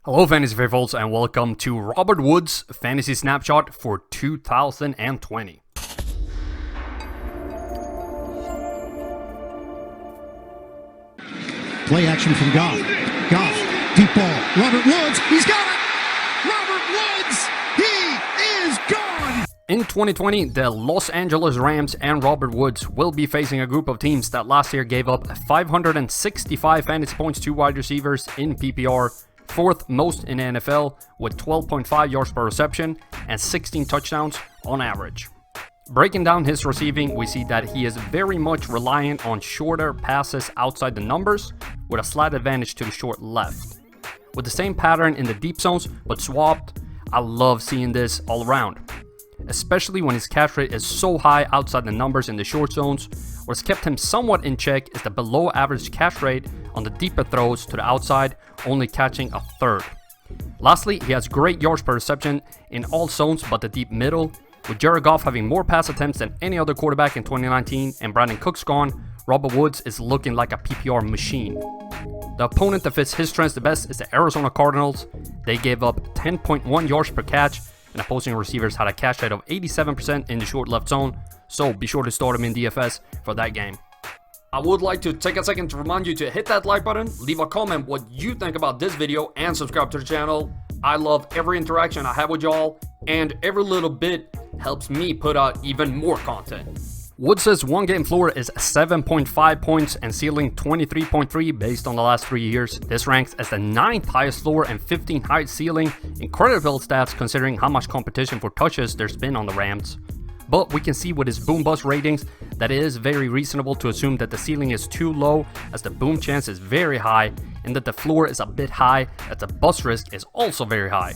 Hello Fantasy Faithfuls and welcome to Robert Woods Fantasy Snapshot for 2020. Play action from Goff. Goff, deep ball. Robert Woods, he's got it! Robert Woods, he is gone! In 2020, the Los Angeles Rams and Robert Woods will be facing a group of teams that last year gave up 565 fantasy points to wide receivers in PPR, fourth most in the NFL with 12.5 yards per reception and 16 touchdowns on average. Breaking down his receiving, we see that he is very much reliant on shorter passes outside the numbers with a slight advantage to the short left. With the same pattern in the deep zones but swapped, I love seeing this all around, especially when his catch rate is so high outside the numbers in the short zones. What's kept him somewhat in check is the below average catch rate on the deeper throws to the outside, only catching a third. Lastly, he has great yards per reception in all zones but the deep middle. With Jared Goff having more pass attempts than any other quarterback in 2019 and Brandon Cooks gone, Robert Woods is looking like a PPR machine. The opponent that fits his strengths the best is the Arizona Cardinals. They gave up 10.1 yards per catch, and opposing receivers had a catch rate of 87% in the short left zone, so be sure to start him in DFS for that game. I would like to take a second to remind you to hit that like button, leave a comment what you think about this video, and subscribe to the channel. I love every interaction I have with y'all, and every little bit helps me put out even more content. Woods' one-game floor is 7.5 points and ceiling 23.3 based on the last 3 years. This ranks as the 9th highest floor and 15th highest ceiling. Incredible stats considering how much competition for touches there's been on the Rams. But we can see with his boom bust ratings that it is very reasonable to assume that the ceiling is too low as the boom chance is very high and that the floor is a bit high as the bust risk is also very high.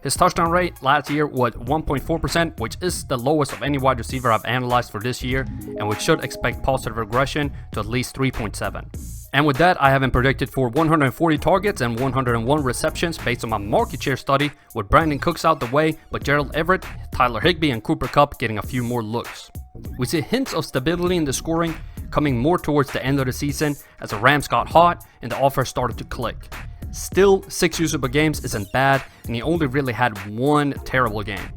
His touchdown rate last year was 1.4%, which is the lowest of any wide receiver I've analyzed for this year, and we should expect positive regression to at least 3.7. And with that, I have him predicted for 140 targets and 101 receptions based on my market share study, with Brandon Cooks out the way, but Gerald Everett, Tyler Higbee, and Cooper Kupp getting a few more looks. We see hints of stability in the scoring coming more towards the end of the season as the Rams got hot and the offense started to click. Still, 6 usable games isn't bad, and he only really had one terrible game.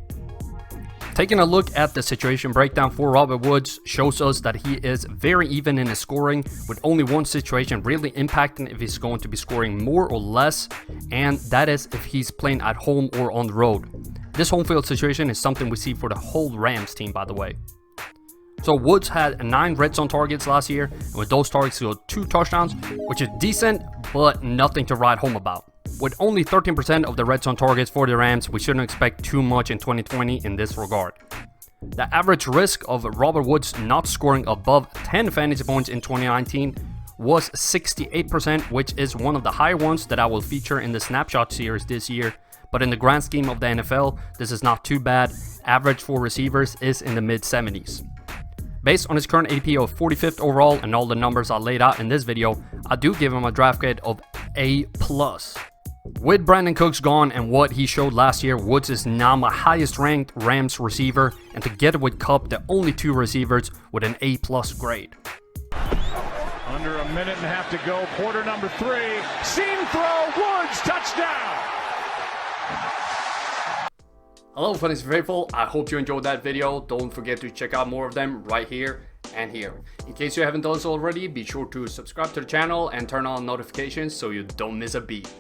Taking a look at the situation breakdown for Robert Woods shows us that he is very even in his scoring, with only one situation really impacting if he's going to be scoring more or less, and that is if he's playing at home or on the road. This home field situation is something we see for the whole Rams team, by the way. So Woods had 9 red zone targets last year, and with those targets he got 2 touchdowns, which is decent, but nothing to write home about. With only 13% of the red zone targets for the Rams, we shouldn't expect too much in 2020 in this regard. The average risk of Robert Woods not scoring above 10 fantasy points in 2019 was 68%, which is one of the higher ones that I will feature in the Snapshot series this year. But in the grand scheme of the NFL, this is not too bad. Average for receivers is in the mid-70s. Based on his current ADP of 45th overall and all the numbers I laid out in this video, I do give him a draft grade of A+. With Brandon Cooks gone and what he showed last year, Woods is now my highest ranked Rams receiver, and together with Kupp, the only 2 receivers with an A+ grade. Under a minute and a half to go, quarter number 3, seam throw, Woods, touchdown! Hello Fantasy Faithful, I hope you enjoyed that video. Don't forget to check out more of them right here and here. In case you haven't done so already, be sure to subscribe to the channel and turn on notifications so you don't miss a beat.